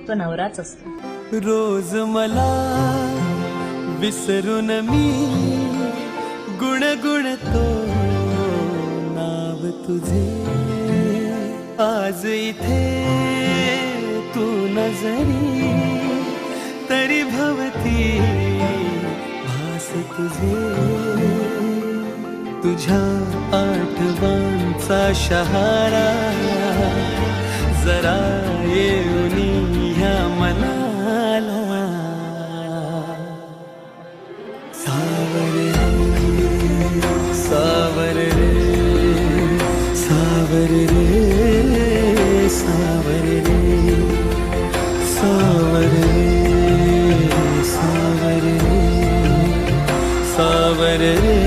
तो नवराच असतो. रोज मला विसरून मी गुणगुणतो नाव तुझे. आज इथे तू नजरी तरी भवती भास तुझे. तुझ्या आठवांचा शहारा जरा येऊनी ह्या मनाला. सावर रे सावर रे सावर रे सावर रे सावर रे सावर रे सावर रे.